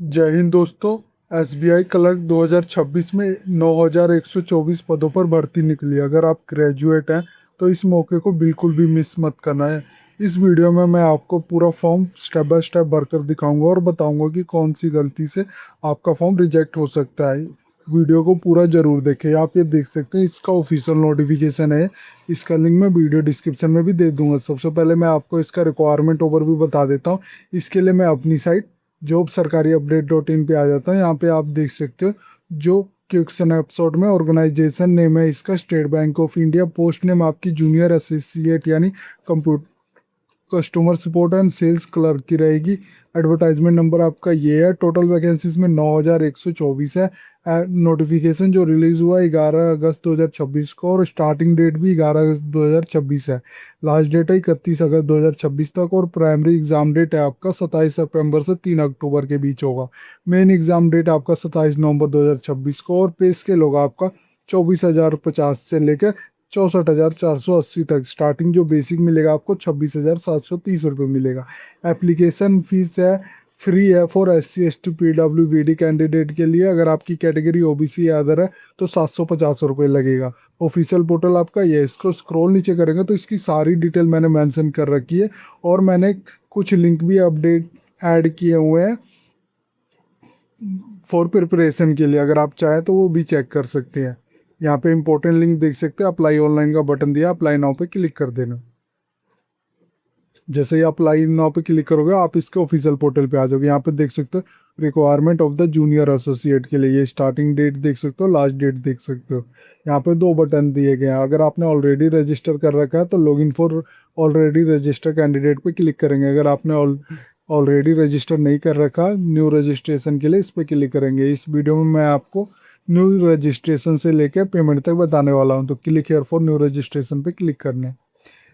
जय हिंद दोस्तों। SBI clerk 2026 में 9,124 पदों पर भर्ती निकली। अगर आप ग्रेजुएट हैं तो इस मौके को बिल्कुल भी मिस मत करना है। इस वीडियो में मैं आपको पूरा फॉर्म स्टेप बाय स्टेप भरकर दिखाऊंगा और बताऊंगा कि कौन सी गलती से आपका फॉर्म रिजेक्ट हो सकता है। वीडियो को पूरा जरूर देखें। आप ये देख सकते हैं इसका ऑफिशियल नोटिफिकेशन है। इसका लिंक मैं वीडियो डिस्क्रिप्शन में भी दे दूंगा। सबसे पहले मैं आपको इसका रिक्वायरमेंट ओवरव्यू बता देता हूँ। इसके लिए मैं अपनी साइट जॉब सरकारी अपडेट .in पे आ जाता है। यहाँ पे आप देख सकते हो जो क्विक स्नैपशॉट में ऑर्गेनाइजेशन नेम है इसका State Bank of India. Post name आपकी जूनियर एसोसिएट यानी computer customer support and sales clerk की रहेगी। एडवर्टाइजमेंट नंबर आपका ये है। टोटल वैकेंसीज में 9,124 है। नोटिफिकेशन जो रिलीज़ हुआ 11 अगस्त 2026 को और स्टार्टिंग डेट भी 11 अगस्त 2026 है। लास्ट डेट है 31 अगस्त 2026 तक और प्राइमरी एग्जाम डेट है आपका 27 सितंबर से 3 अक्टूबर के बीच होगा। मेन एग्जाम डेट आपका 27 नवंबर 2026 को और पे स्केल होगा आपका 24,050 से लेकर 64,480 तक। स्टार्टिंग जो बेसिक मिलेगा आपको 26,730 रुपये मिलेगा। एप्लीकेशन फीस है फ्री है for SC ST PWBD candidate के लिए। अगर आपकी कैटेगरी OBC या अदर है तो 750 रुपये लगेगा। ऑफिशियल पोर्टल आपका ये है। इसको स्क्रॉल नीचे करेंगे तो इसकी सारी डिटेल मैंने मेंशन कर रखी है और मैंने कुछ लिंक भी अपडेट ऐड किए हुए हैं फॉर प्रिपरेशन के लिए। अगर आप चाहें तो वो भी चेक कर सकते हैं। यहाँ पे इंपॉर्टेंट लिंक देख सकते हैं। अप्लाई ऑनलाइन का बटन दिया, अप्लाई नाउ पे क्लिक कर देना। जैसे ही अप्लाई नाउ पे क्लिक करोगे आप इसके ऑफिशियल पोर्टल पे आ जाओगे। यहाँ पे देख सकते हो requirement of the junior associate के लिए। ये स्टार्टिंग डेट देख सकते हो, लास्ट डेट देख सकते हो। यहाँ पे दो बटन दिए गए हैं। अगर आपने ऑलरेडी रजिस्टर कर रखा है तो login for already register candidate पे क्लिक करेंगे। अगर आपने ऑलरेडी रजिस्टर नहीं कर रखा, न्यू रजिस्ट्रेशन के लिए इस पर क्लिक करेंगे। इस वीडियो में मैं आपको न्यू रजिस्ट्रेशन से लेकर पेमेंट तक बताने वाला हूँ। तो click here for new registration पे क्लिक करना है।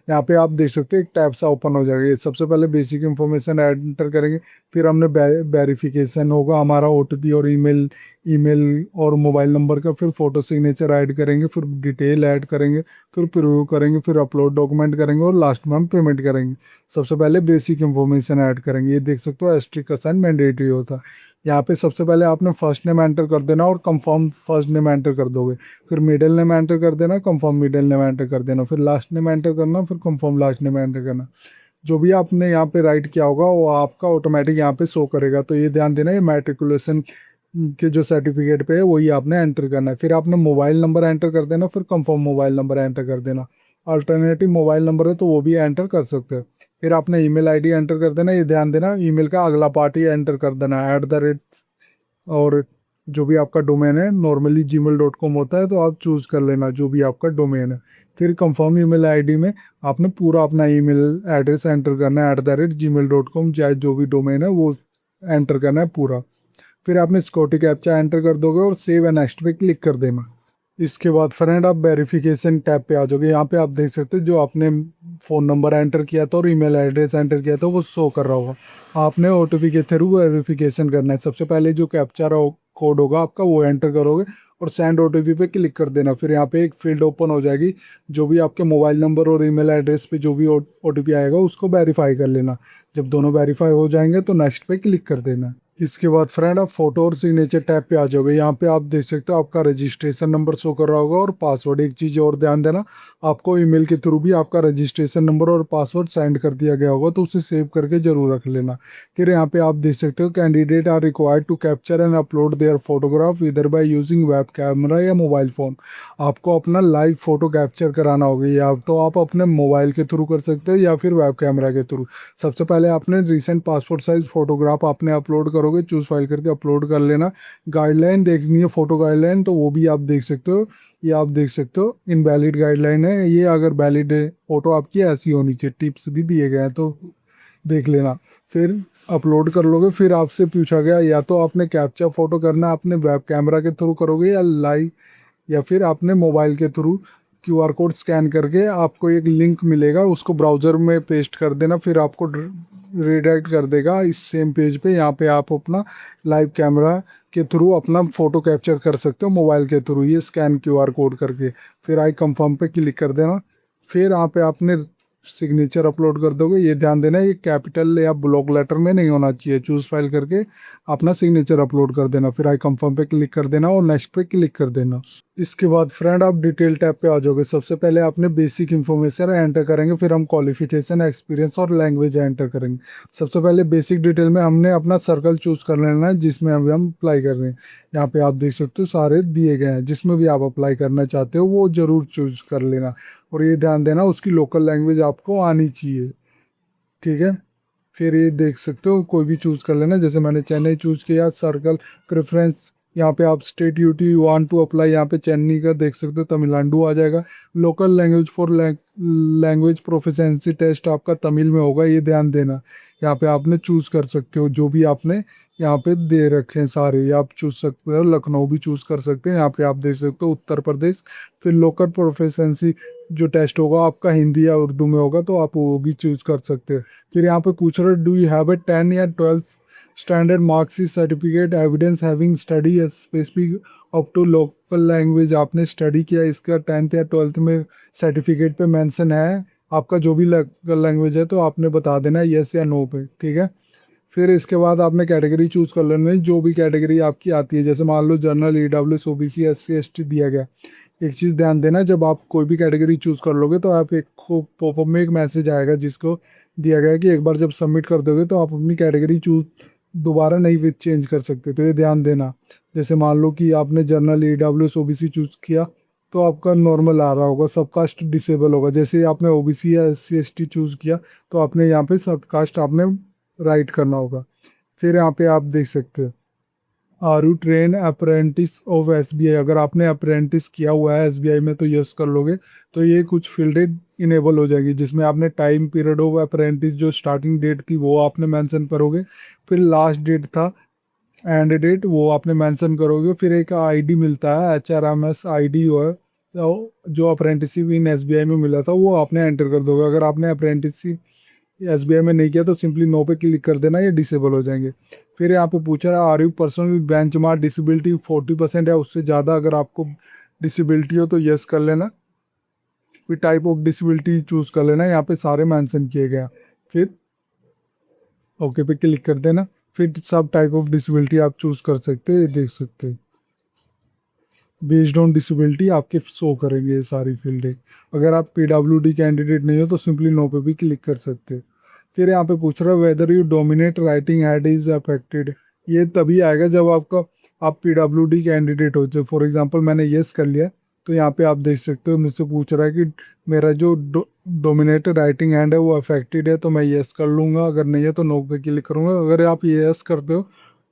यहाँ पे आप देख सकते हो एक टैब सा ओपन हो जाएगा। ये सबसे पहले बेसिक इन्फॉर्मेशन एंटर करेंगे, फिर हमने वेरिफिकेशन होगा हमारा OTP और ईमेल ईमेल और मोबाइल नंबर का, फिर फोटो सिग्नेचर ऐड करेंगे, फिर डिटेल ऐड करेंगे, फिर प्रिव्यू करेंगे, फिर अपलोड डॉक्यूमेंट करेंगे और लास्ट में हम पेमेंट करेंगे। सबसे पहले बेसिक इन्फॉर्मेशन ऐड करेंगे। ये देख सकते हो एस्ट्रिक का साइन मैंडेटरी होता है। यहाँ पे सबसे पहले आपने फर्स्ट नेम एंटर कर देना और कंफर्म फर्स्ट नेम एंटर कर दोगे। फिर मिडिल नेम एंटर कर देना, कंफर्म मिडिल नेम एंटर कर देना, फिर लास्ट नेम एंटर करना, फिर कंफर्म लास्ट नेम एंटर करना। जो भी आपने यहाँ पे राइट किया होगा वो आपका ऑटोमेटिक यहाँ पे शो करेगा। तो ये ध्यान देना, ये मैट्रिकुलेशन के जो सर्टिफिकेट पे है वही आपने एंटर करना है। फिर आपने मोबाइल नंबर एंटर कर देना, फिर कंफर्म मोबाइल नंबर एंटर कर देना। अल्टरनेटिव मोबाइल नंबर है तो वो भी एंटर कर सकते हो। फिर आपने ईमेल आईडी एंटर कर देना। ये ध्यान देना ईमेल का अगला पार्ट ही एंटर कर देना @ और जो भी आपका डोमेन है, नॉर्मली gmail.com होता है तो आप चूज़ कर लेना जो भी आपका डोमेन है। फिर कंफर्म ईमेल आईडी में आपने पूरा अपना ईमेल एड्रेस एंटर करना है @gmail.com, चाहे जो भी डोमेन है वो एंटर करना है पूरा। फिर आपने सिक्योरिटी कैप्चा एंटर कर दोगे और सेव एंड नेक्स्ट पे क्लिक कर देना। इसके बाद फ्रेंड आप वेरिफिकेशन टैब पे आ जाओगे। यहाँ पे आप देख सकते हो जो आपने फ़ोन नंबर एंटर किया था और ईमेल एड्रेस एंटर किया था वो शो कर रहा होगा। आपने OTP के थ्रू वेरिफिकेशन करना है। सबसे पहले जो कैप्चा कोड होगा आपका वो एंटर करोगे और सेंड OTP पे क्लिक कर देना। फिर यहाँ पे एक फील्ड ओपन हो जाएगी। जो भी आपके मोबाइल नंबर और ईमेल एड्रेस पे जो भी OTP आएगा उसको वेरीफाई कर लेना। जब दोनों वेरीफाई हो जाएंगे तो नेक्स्ट पे क्लिक कर देना। इसके बाद फ्रेंड आप फोटो और सिग्नेचर टैब पे आ जाओगे। यहाँ पे आप देख सकते हो आपका रजिस्ट्रेशन नंबर शो कर रहा होगा और पासवर्ड। एक चीज़ और ध्यान देना, आपको ईमेल के थ्रू भी आपका रजिस्ट्रेशन नंबर और पासवर्ड सेंड कर दिया गया होगा तो उसे सेव करके जरूर रख लेना। फिर यहाँ पे आप देख सकते हो candidate are required to capture and upload their photograph इधर बाय यूजिंग वेब कैमरा या मोबाइल फ़ोन। आपको अपना लाइव फ़ोटो कैप्चर कराना होगा, या तो आप अपने मोबाइल के थ्रू कर सकते हो या फिर वेब कैमरा के थ्रू। सबसे पहले आपने रिसेंट पासपोर्ट साइज़ फ़ोटोग्राफ आपने अपलोड करोगे, चूज़ फाइल करके अपलोड कर लेना। गाइडलाइन देखनी है फ़ोटो गाइडलाइन तो वो भी आप देख सकते हो। ये आप देख सकते हो इनवैलिड गाइडलाइन है ये। अगर वैलिड फ़ोटो आपकी ऐसी होनी चाहिए, टिप्स भी दिए गए हैं तो देख लेना। फिर अपलोड कर लोगे। फिर आपसे पूछा गया या तो आपने कैप्चा फ़ोटो करना अपने वेब कैमरा के थ्रू करोगे या लाइव, या फिर आपने मोबाइल के थ्रू QR कोड स्कैन करके आपको एक लिंक मिलेगा उसको ब्राउज़र में पेस्ट कर देना। फिर आपको रिडायरेक्ट कर देगा इस सेम पेज पे। यहाँ पे आप अपना लाइव कैमरा के थ्रू अपना फ़ोटो कैप्चर कर सकते हो मोबाइल के थ्रू, ये स्कैन QR कोड करके। फिर आई कंफर्म पे क्लिक कर देना। फिर यहाँ पे आपने सिग्नेचर अपलोड कर दोगे, ये ध्यान देना ये कैपिटल या ब्लॉक लेटर में नहीं होना चाहिए। चूज फाइल करके अपना सिग्नेचर अपलोड कर देना, फिर आई कंफर्म पे क्लिक कर देना और नेक्स्ट पे क्लिक कर देना। इसके बाद फ्रेंड आप डिटेल टैब पे आ जाओगे। सबसे पहले आपने बेसिक इन्फॉर्मेशन एंटर करेंगे, फिर हम क्वालिफिकेशन, एक्सपीरियंस और लैंग्वेज एंटर करेंगे। सबसे पहले बेसिक डिटेल में हमने अपना सर्कल चूज कर लेना है जिसमें अभी हम अप्लाई कर रहे हैं। यहाँ पे आप देख सकते हो सारे दिए गए हैं, जिसमें भी आप अप्लाई करना चाहते हो वो जरूर चूज कर लेना। और ये ध्यान देना उसकी लोकल लैंग्वेज आपको आनी चाहिए, ठीक है। फिर ये देख सकते हो कोई भी चूज़ कर लेना, जैसे मैंने चेन्नई चूज़ किया। सर्कल प्रेफरेंस, यहाँ पे आप state UT want to apply, यहाँ पे चेन्नई का देख सकते हो, तमिलनाडु आ जाएगा। Local language for language proficiency test आपका तमिल में होगा, ये ध्यान देना। यहाँ पे आपने चूज़ कर सकते हो जो भी आपने यहाँ पे दे रखे हैं सारे, ये आप चूज़ सकते हो। लखनऊ भी चूज़ कर सकते हैं, यहाँ पे आप देख सकते हो उत्तर प्रदेश। फिर लोकल प्रोफिशिएंसी जो टेस्ट होगा आपका हिंदी या उर्दू में होगा, तो आप वो भी चूज़ कर सकते हैं। फिर यहाँ पे पूछ रहे डू यू हैव ए 10 या 12 standard marks certificate evidence having study specific up to local language, आपने स्टडी किया इसका 10th या 12th में सर्टिफिकेट पे मेंशन है आपका जो भी लोकल लैंग्वेज है, तो आपने बता देना है येस या नो पे, ठीक है। फिर इसके बाद आपने कैटेगरी चूज़ कर लेना है, जो भी कैटेगरी आपकी आती है। जैसे मान लो general, EWS, OBC, SC, ST दिया गया। एक चीज़ ध्यान देना, जब आप कोई भी कैटेगरी चूज़ कर लोगे तो आप एक पॉपअप में एक मैसेज आएगा जिसको दिया गया है कि एक बार जब सबमिट कर दोगे तो आप अपनी कैटेगरी चूज दोबारा नहीं विथ चेंज कर सकते, तो ये ध्यान देना। जैसे मान लो कि आपने जनरल, ईडब्ल्यूएस, ओबीसी चूज़ किया तो आपका नॉर्मल आ रहा होगा, सब कास्ट डिसेबल होगा। जैसे आपने ओबीसी या एससी एसटी चूज़ किया तो आपने यहाँ पे सब कास्ट आपने राइट करना होगा। फिर यहाँ पे आप देख सकते हो are you train apprentice of SBI, अगर आपने अप्रेंटिस किया हुआ है एसबीआई में तो यस कर लोगे। तो ये कुछ फील्डें इनेबल हो जाएगी जिसमें आपने टाइम पीरियड ऑफ अप्रेंटिस, जो स्टार्टिंग डेट थी वो आपने मेंशन करोगे। फिर लास्ट डेट था एंड डेट, वो आपने मेंशन करोगे। फिर एक आईडी मिलता है HRMS आईडी, है तो जो अप्रेंटिसशिप इन एसबीआई में मिला था वो आपने एंटर कर दोगे। अगर आपने अप्रेंटिसशिप एसबीआई में नहीं किया तो सिंपली नो पे क्लिक कर देना, ये डिसेबल हो जाएंगे। फिर यहाँ पे पूछ रहा है are you person with benchmark disability 40% है उससे ज़्यादा, अगर आपको डिसेबिलिटी हो तो यस कर लेना। फिर टाइप ऑफ डिसेबिलिटी चूज़ कर लेना, यहाँ पे सारे मेंशन किए गए हैं। फिर ओके पे क्लिक कर देना। फिर सब टाइप ऑफ डिसेबिलिटी आप चूज़ कर सकते हैं, ये देख सकते हैं बेस्ड ऑन डिसेबिलिटी आपके शो करेंगे ये सारी फील्डें। अगर आप पीडब्ल्यूडी कैंडिडेट नहीं हो तो सिंपली नो पे भी क्लिक कर सकते हैं। फिर यहाँ पे पूछ रहा है whether you dominate writing head is affected, ये तभी आएगा जब आपका आप पीडब्ल्यूडी कैंडिडेट हो। जो फॉर एग्जांपल मैंने येस कर लिया तो यहाँ पे आप देख सकते हो मुझसे पूछ रहा है कि मेरा जो डोमिनेट राइटिंग हैंड है वो अफेक्टेड है, तो मैं येस कर लूँगा। अगर नहीं है तो नो पे क्लिक करूँगा। अगर आप येस करते हो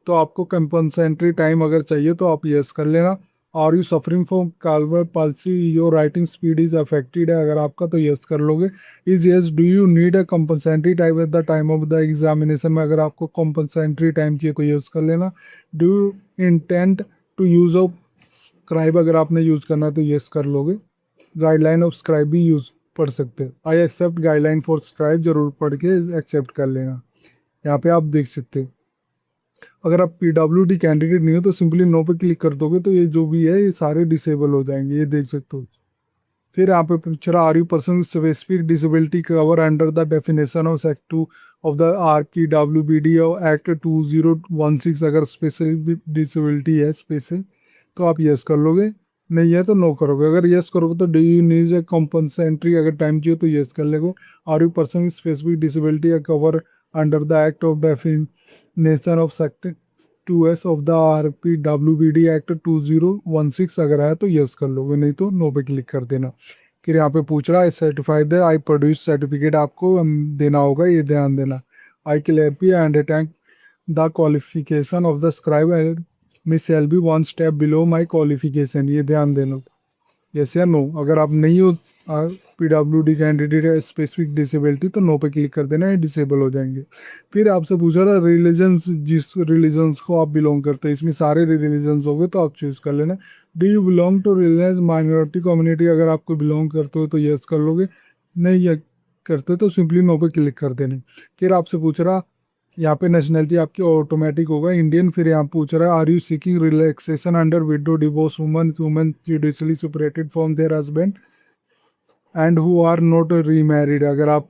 तो आपको कंपनसेंट्री टाइम अगर चाहिए तो आप येस कर लेना। Are you suffering from cerebral palsy, your writing speed is affected है अगर आपका, तो यस कर लोगे। Is yes do you need a compensatory time at the time of the examination में, अगर आपको कंपनसेंट्री टाइम चाहिए तो यस कर लेना। Do you intent to use of scribe, अगर आपने यूज़ करना है तो यस कर लोगे। गाइडलाइन ऑफ स्क्राइब भी यूज़ पढ़ सकते हैं। I accept guideline for scribe, जरूर पढ़ के एक्सेप्ट कर लेना। यहाँ पे आप देख सकते हो अगर आप पीडब्ल्यूडी कैंडिडेट नहीं हो तो सिंपली नो पे क्लिक कर दोगे तो ये जो भी है ये सारे डिसेबल हो जाएंगे, ये देख सकते हो। फिर यहाँ पे पूछ रहा are you person specific disability cover under the definition of sect 2 of the RPWBD और एक्ट 2016, अगर स्पेसिफिक डिसेबिलिटी है स्पेशल तो आप यस कर लोगे, नहीं है तो नो करोगे। अगर यस करोगे तो do you need a compensatory, अगर टाइम चाहिए तो यस कर लेगो। Are you person specific disability cover under the act of definition of sect 2S of the RPWBD act 2016, अगर है तो यस कर लोगे, नहीं तो नो पे क्लिक कर देना। फिर यहाँ पे पूछ रहा है सर्टिफाइड आई प्रोड्यूस सर्टिफिकेट, आपको देना होगा, ये ध्यान देना। I clearly and attack the qualification of the scribe miss L B one step below my qualification, ये ध्यान देना। यस या नो, अगर आप नहीं हो पीडब्ल्यूडी कैंडिडेट है स्पेसिफिक डिसेबिलिटी तो नो पे क्लिक कर देना, ये डिसेबल हो जाएंगे। फिर आपसे पूछा रहा रिलीजन्स, जिस रिलीजन्स को आप बिलोंग करते हैं, इसमें सारे रिलीजन्स हो गए तो आप चूज़ कर लेना। Do you belong to religious minority community, अगर आपको बिलोंग करते हो तो यस कर लोगे, नहीं या करते तो सिंपली नो पे क्लिक कर देने। फिर आपसे पूछ रहा यहाँ पे नेशनलिटी आपकी ऑटोमेटिक होगा इंडियन। फिर यहाँ पूछ रहा है are you seeking relaxation under widow divorce woman judicially separated from their husband, and who are not remarried, अगर आप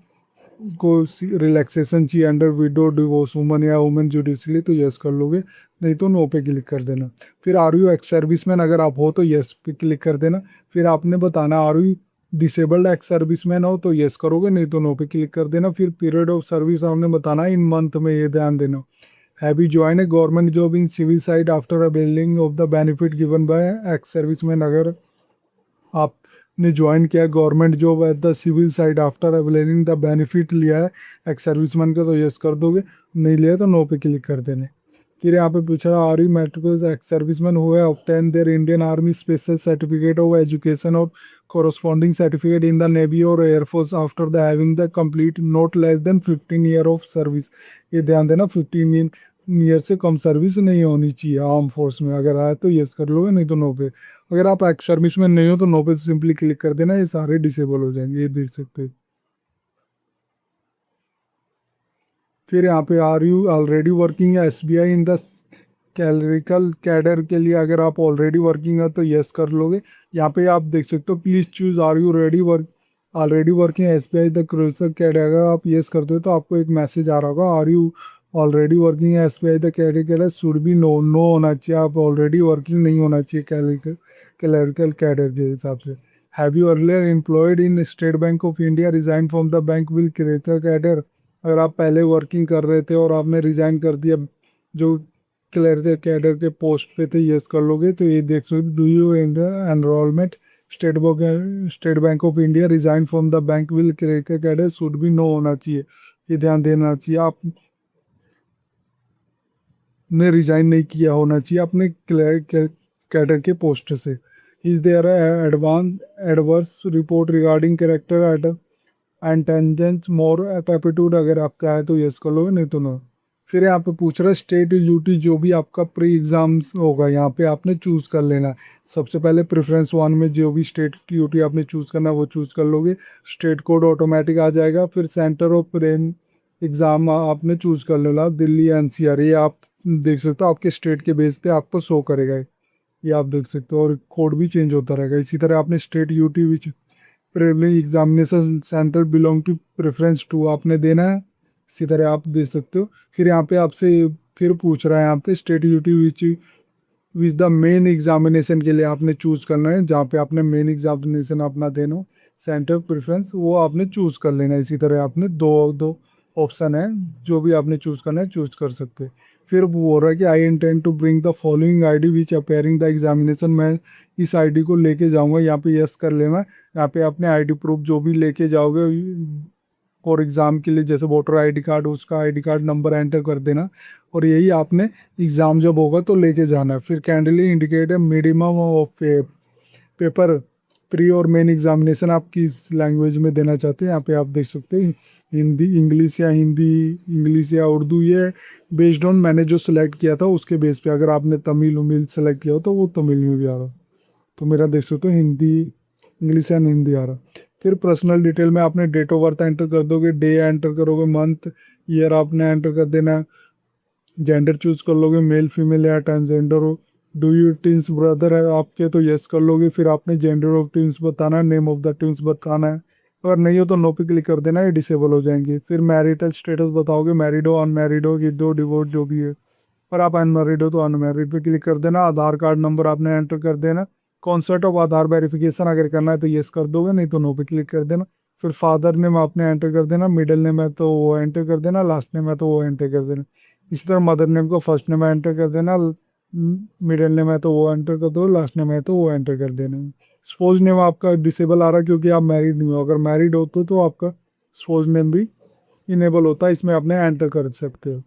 को रिलैक्सेशन चाहिए अंडर विडो डिवोर्स वुमन या वुमेन जुडिशली तो यस कर लोगे, नहीं तो नो पे क्लिक कर देना। फिर आर यू एक्स सर्विसमैन, अगर आप हो तो यस पे क्लिक कर देना। फिर आपने बताना are you disabled ex serviceman हो तो यस करोगे, नहीं तो नो पे क्लिक कर देना। फिर पीरियड ऑफ सर्विस आपने बताना इन मंथ में, ये ध्यान देना। Have you join a government job in civil side after availing of the benefit given by ex serviceman, अगर आपने ज्वाइन किया government job at the civil side after availing the benefit लिया है एक्स सर्विसमैन का तो yes कर दोगे, नहीं लिया तो नो पे क्लिक कर देने। फिर यहाँ पे पूछ रहा are you metrical ex serviceman हुए obtain their Indian army special certificate of education और corresponding certificate in the Navy or Air Force after the having the complete not less than 15 year of service। ये ध्यान देना 15 year से कम service नहीं होनी चाहिए arm force में, अगर आए तो यस कर लोगे, नहीं तो नो पे। अगर आप एक्स सर्विस में नहीं हो तो नो पे सिंपली क्लिक कर देना, ये सारे डिसेबल हो जाएंगे, ये देख सकते हैं। फिर यहाँ पे are you already working S B I in the clerical cadre के लिए, अगर आप ऑलरेडी वर्किंग है तो यस कर लोगे। यहाँ पे आप देख सकते हो please choose are you ready work already working S B I the crucial cadre, अगर आप यस करते हो तो आपको एक मैसेज आ रहा होगा are you already working S B I the cadre के लिए शुड बी नो, नो होना चाहिए, आप ऑलरेडी वर्किंग नहीं होना चाहिए कैलरिकल कैडर के हिसाब से। Have you earlier employed in state Bank of India resign from the bank will creator cadre, अगर आप पहले वर्किंग कर रहे थे और आपने रिजाइन कर दिया जो क्लर्क कैडर के पोस्ट पे थे, यस कर लोगे तो ये देख सकते do you enrolment state Bank of India resign from the bank will clerk cadre should भी नो होना चाहिए, ये ध्यान देना चाहिए। आपने रिजाइन नहीं किया होना चाहिए अपने क्लर्क कैडर के पोस्ट से। Is there adverse report regarding character and tangents more aptitude, अगर आपका है तो यस कर लोगे, नहीं तो नो। फिर यहाँ पे पूछ रहा है स्टेट यूटी, जो भी आपका प्री एग्ज़ाम्स होगा यहाँ पे आपने चूज़ कर लेना है। सबसे पहले प्रेफरेंस 1 में जो भी स्टेट यूटी आपने चूज़ करना है वो चूज़ कर लोगे, स्टेट कोड ऑटोमेटिक आ जाएगा। फिर सेंटर ऑफ प्रेन एग्ज़ाम आपने चूज़ कर लेना, दिल्ली एनसीआर, ये आप देख सकते हो आपके स्टेट के बेस पे आपको शो करेगा, ये आप देख सकते हो, और कोड भी चेंज होता रहेगा। इसी तरह आपने state UT which preliminary examination centre belong to preference 2 आपने देना है, इसी तरह आप दे सकते हो। फिर यहाँ पे आपसे फिर पूछ रहा है यहाँ पे state UT which the main examination के लिए आपने चूज़ करना है, जहाँ पे आपने मेन एग्जामिनेशन अपना देना हो सेंटर प्रेफरेंस वो आपने चूज़ कर लेना है। इसी तरह आपने दो दो ऑप्शन है, जो भी आपने चूज़ करना है चूज़ कर सकते हैं। फिर वो बोल रहा है कि I intend to bring the following ID which appearing the examination, मैं इस आईडी को लेके जाऊंगा, यहाँ पे यस कर लेना। यहाँ पे अपने आईडी प्रूफ जो भी लेके जाओगे और एग्ज़ाम के लिए, जैसे वोटर आईडी कार्ड, उसका आईडी कार्ड नंबर एंटर कर देना, और यही आपने एग्ज़ाम जब होगा तो लेके जाना है। फिर कैंडली इंडिकेट है मिनिमम ऑफ पेपर प्री और मेन एग्जामिनेशन आप किस लैंग्वेज में देना चाहते हैं, यहाँ पे आप देख सकते हैं हिंदी इंग्लिश या हिंदी इंग्लिश या उर्दू, ये बेस्ड ऑन मैंने जो सिलेक्ट किया था उसके बेस पे, अगर आपने तमिल उमिल सेलेक्ट किया हो तो वो तमिल में भी आ रहा, तो मेरा देख सकते हो हिंदी इंग्लिश एंड हिंदी आ रहा। फिर पर्सनल डिटेल में आपने डेट ऑफ बर्थ एंटर कर दोगे, डे एंटर करोगे, मंथ ईयर आपने एंटर कर देना, जेंडर चूज कर लोगे मेल फीमेल या ट्रांसजेंडर हो। डू यू ट्विंस ब्रदर है आपके तो यस कर लोगे, फिर आपने जेंडर ऑफ ट्विंस बताना है, नेम ऑफ द ट्विंस बताना है, अगर नहीं हो तो नो पे क्लिक कर देना, ये डिसेबल हो जाएंगे। फिर मैरिटल स्टेटस बताओगे, मैरिड हो अनमैरिड हो कि दो डिवोर्स जो भी है, और आप अनमैरिड हो तो अनमैरिड पे क्लिक कर देना। आधार कार्ड नंबर आपने एंटर कर देना, कॉन्सेप्ट ऑफ आधार वेरिफिकेशन अगर करना है तो येस कर दोगे, नहीं तो नो पे क्लिक कर देना। फिर फादर नेम आपने एंटर कर देना, मिडिल नेम है तो वो एंटर कर देना, लास्ट नेम है तो वो एंटर कर देना। इसी तरह मदर नेम को फर्स्ट नेम एंटर कर देना, मिडिल नेम है तो वो एंटर कर दो, लास्ट नेम है तो वो एंटर कर देना। स्पोज नेम आपका डिसेबल आ रहा है क्योंकि आप मैरिड नहीं हो, अगर मैरिड हो तो आपका स्पोज नेम भी इनेबल होता है, इसमें आपने एंटर कर सकते हो।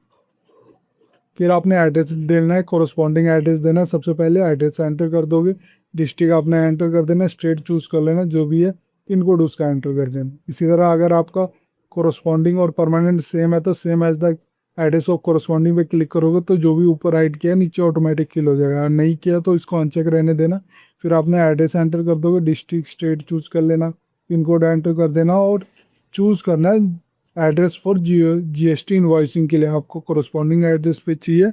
फिर आपने एड्रेस देना है, कोरस्पॉन्डिंग एड्रेस देना है, सबसे पहले एड्रेस एंटर कर दोगे, डिस्ट्रिक्ट आपने एंटर कर देना, स्टेट चूज कर लेना जो भी है, पिन कोड उसका एंटर कर देना। इसी तरह अगर आपका कोरस्पॉन्डिंग और परमानेंट सेम है तो same as the address of corresponding पे क्लिक करोगे तो जो भी ऊपर राइट किया नीचे ऑटोमेटिक फिल हो जाएगा, और नहीं किया तो इसको अनचेक रहने देना। फिर आपने एड्रेस एंटर कर दोगे, डिस्ट्रिक्ट स्टेट चूज कर लेना, पिन कोड एंटर कर देना, और चूज़ करना है एड्रेस फॉर जीएसटी इनवॉइसिंग के लिए आपको कोरस्पॉन्डिंग एड्रेस पे चाहिए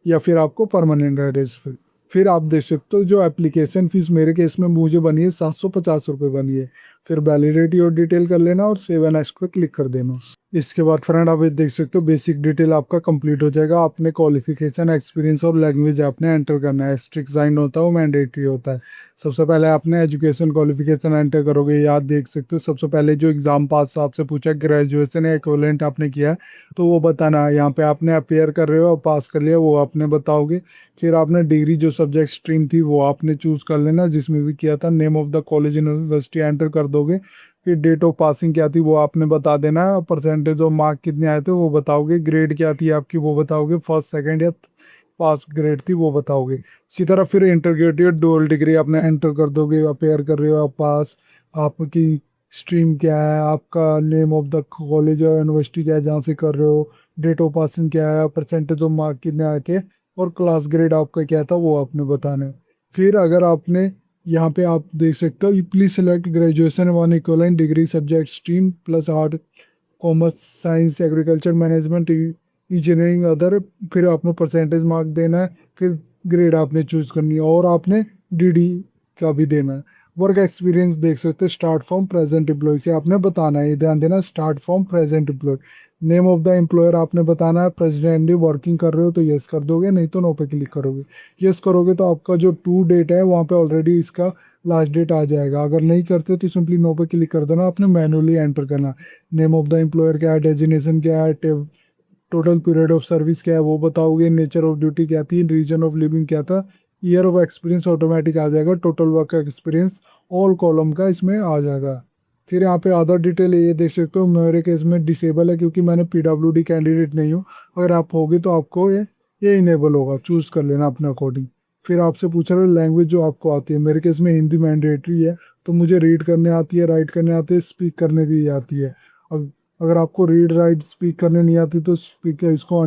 या फिर आपको परमानेंट एड्रेस पे। फिर आप देख सकते हो जो एप्लीकेशन फ़ीस मेरे केस में मुझे बनी है 750 रुपये बनी है। फिर वैलिडिटी और डिटेल कर लेना और सेव एंड नेक्स्ट पे क्लिक कर देना। इसके बाद फ्रेंड आप ये देख सकते हो बेसिक डिटेल आपका कंप्लीट हो जाएगा। आपने क्वालिफिकेशन, एक्सपीरियंस और लैंग्वेज आपने एंटर करना है। स्ट्रिक्ट साइन होता है वो मैंडेटरी होता है। सबसे पहले आपने एजुकेशन क्वालिफिकेशन एंटर करोगे। याद देख सकते हो सबसे पहले जो एग्ज़ाम पास आपसे पूछा है ग्रेजुएशन या इक्विवेलेंट आपने किया है तो वो बताना है। यहाँ पे आपने अपेयर कर रहे हो और पास कर लिया वो आपने बताओगे। फिर आपने डिग्री जो सब्जेक्ट स्ट्रीम थी वो आपने चूज़ कर लेना जिसमें भी किया था। Name of the college university enter कर दोगे। फिर डेट ऑफ पासिंग क्या थी वो आपने बता देना है। परसेंटेज ऑफ मार्क कितने आए थे वो बताओगे। ग्रेड क्या थी आपकी वो बताओगे। फर्स्ट सेकंड या पास ग्रेड थी वो बताओगे। इसी तरह फिर इंटीग्रेटेड डुअल डिग्री आपने एंटर कर दोगे। अपेयर कर रहे हो आप पास। आपकी स्ट्रीम क्या है, आपका नेम ऑफ द कॉलेज और यूनिवर्सिटी क्या है जहाँ से कर रहे हो, डेट ऑफ पासिंग क्या है, परसेंटेज ऑफ मार्क कितने आए थे और क्लास ग्रेड आपका क्या था वो आपने बताना है। फिर अगर आपने यहाँ पे आप देख सकते हो please select graduation one equivalent degree subject stream plus art, commerce, science, agriculture, management, engineering other. फिर आपने परसेंटेज मार्क देना है। फिर ग्रेड आपने चूज़ करनी है और आपने डीडी का भी देना है। वर्क एक्सपीरियंस देख सकते हो स्टार्ट फ्रॉम प्रेजेंट एम्प्लॉय से आपने बताना है। ये ध्यान देना start from present employ. Name of the employer आपने बताना है। प्रेसिडेंटली वर्किंग कर रहे हो तो यस कर दोगे, नहीं तो नो पे क्लिक करोगे। यस करोगे तो आपका जो टू डेट है वहाँ पे ऑलरेडी इसका लास्ट डेट आ जाएगा। अगर नहीं करते तो सिंपली नो पे क्लिक कर देना। आपने मैनुअली एंटर करना। नेम ऑफ द एम्प्लॉयर क्या है, डेजिग्नेशन क्या है, टोटल पीरियड ऑफ सर्विस क्या है वो बताओगे। नेचर ऑफ ड्यूटी क्या थी, रीजन ऑफ लिविंग क्या था, ईयर ऑफ एक्सपीरियंस ऑटोमेटिक आ जाएगा। Total work experience all column का इसमें आ जाएगा। फिर यहाँ पे अदर डिटेल ये देख सकते हो। मेरे केस में डिसेबल है क्योंकि मैंने पीडब्ल्यूडी कैंडिडेट नहीं हूँ। अगर आप होगे तो आपको ये इनेबल होगा, चूज़ कर लेना अपने अकॉर्डिंग। फिर आपसे पूछ रहे हो लैंग्वेज जो आपको आती है। मेरे केस में हिंदी मैंडेटरी है तो मुझे रीड करने आती है, राइट करने आती है, स्पीक करने भी आती है। अब अगर आपको रीड राइट स्पीक करने नहीं आती तो स्पीकर इसको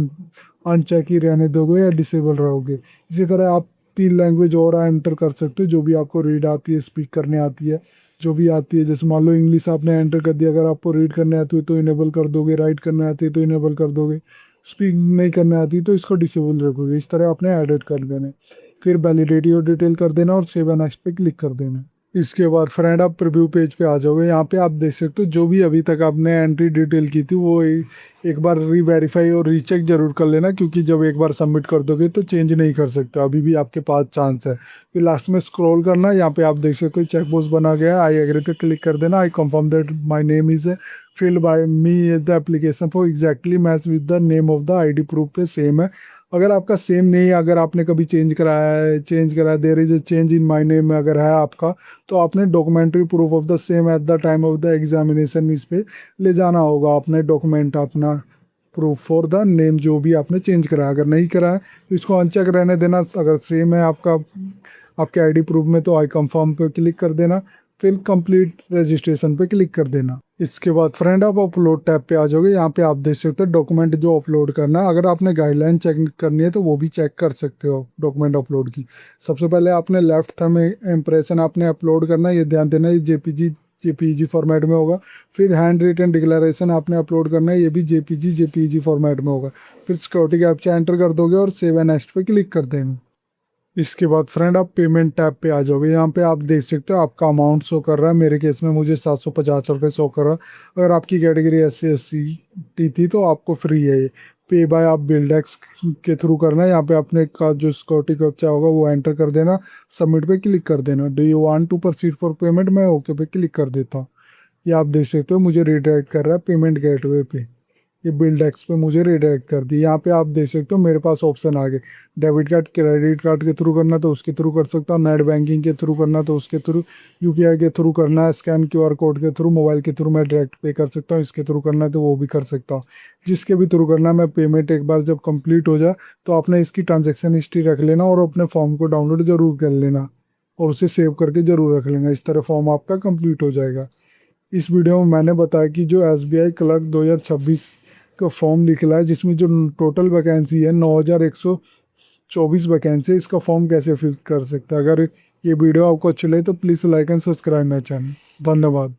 अनचेक ही रहने दोगे या डिसेबल रहोगे। इसी तरह आप 3 लैंग्वेज और एंटर कर सकते हो जो भी आपको रीड आती है, स्पीक करने आती है, जो भी आती है। जैसे मान लो इंग्लिश आपने एंटर कर दिया, अगर आपको रीड करने आती है तो इनेबल कर दोगे, राइट करने आती है तो इनेबल कर दोगे, स्पीक नहीं करने आती तो इसको डिसेबल रखोगे। इस तरह आपने एडिट कर देना। फिर वैलिडिटी और डिटेल कर देना और सेव एंड नेक्स्ट पे क्लिक कर देना। इसके बाद फ्रेंड आप प्रीव्यू पेज पे आ जाओगे। यहाँ पे आप देख सकते हो जो भी अभी तक आपने एंट्री डिटेल की थी वो एक बार री-वेरीफाई और रीचेक जरूर कर लेना क्योंकि जब एक बार सबमिट कर दोगे तो चेंज नहीं कर सकते, अभी भी आपके पास चांस है। फिर लास्ट में स्क्रॉल करना, यहाँ पे आप देख सकते हो चेक बॉक्स बना गया है, आई एग्री पे क्लिक कर देना। I confirm that my name is filled by me the application for exactly match with the name of the ID proof पे सेम है। अगर आपका सेम नहीं है, अगर आपने कभी चेंज कराया there is a change in my name में अगर है आपका तो आपने documentary proof of the same at the time of the examination इस पे ले जाना होगा। आपने डॉक्यूमेंट अपना प्रूफ फॉर द नेम जो भी आपने चेंज कराया। अगर नहीं कराया तो इसको अनचेक रहने देना। अगर सेम है आपका आपके आईडी प्रूफ में तो आई कंफर्म पे क्लिक कर देना। फिर कंप्लीट रजिस्ट्रेशन पे क्लिक कर देना। इसके बाद फ्रेंड आप अपलोड टैब पे आ जाओगे। यहाँ पे आप देख सकते हो डॉक्यूमेंट जो अपलोड करना है। अगर आपने गाइडलाइन चेक करनी है तो वो भी चेक कर सकते हो डॉक्यूमेंट अपलोड की। सबसे पहले आपने लेफ्ट थंब इम्प्रेशन आपने अपलोड करना है, ये ध्यान देना। ये जेपीजी फॉर्मेट में होगा। फिर हैंड रिटन डिक्लेरेशन आपने अपलोड करना है, ये भी जेपीजी फॉर्मेट में होगा। फिर सिक्योरिटी कैप्चा एंटर कर दोगे और सेव एंड नेक्स्ट पे क्लिक कर देंगे। इसके बाद फ्रेंड आप पेमेंट टैब पे आ जाओगे। यहाँ पे आप देख सकते हो आपका अमाउंट शो कर रहा है। मेरे केस में मुझे 750 रुपये शो कर रहा है। अगर आपकी कैटेगरी SC/ST थी तो आपको फ्री है ये। पे बाय आप बिल्डेक्स के थ्रू करना है। यहाँ पे अपने का जो सिक्योरिटी कैप्चा होगा वो एंटर कर देना, सबमिट पे क्लिक कर देना। Do you want to proceed for payment, मैं ओके पे क्लिक कर देता हूँ। ये आप देख सकते हो मुझे रिडायरेक्ट कर रहा है पेमेंट गेटवे पे। ये बिल्ड एक्स पे मुझे रिडायरेक्ट कर दी। यहाँ पे आप देख सकते हो मेरे पास ऑप्शन आ गए। डेबिट कार्ड, क्रेडिट कार्ड के थ्रू करना तो उसके थ्रू कर सकता हूँ, नेट बैंकिंग के थ्रू करना तो उसके थ्रू, UPI के थ्रू करना है, स्कैन QR कोड के थ्रू, मोबाइल के थ्रू मैं डायरेक्ट पे कर सकता हूँ, इसके थ्रू करना है तो वो भी कर सकता हूँ। जिसके भी थ्रू करना है मैं पेमेंट एक बार जब कंप्लीट हो जाए तो आपने इसकी ट्रांजेक्शन हिस्ट्री रख लेना और अपने फॉर्म को डाउनलोड जरूर कर लेना और उसे सेव करके जरूर रख लेना। इस तरह फॉर्म आपका कंप्लीट हो जाएगा। इस वीडियो में मैंने बताया कि जो SBI क्लर्क 2026 का फॉर्म निकला है जिसमें जो टोटल वैकेंसी है 9124 वैकेंसी, इसका फॉर्म कैसे फिल कर सकते हैं। अगर ये वीडियो आपको अच्छी लगे तो please like and subscribe my channel. धन्यवाद।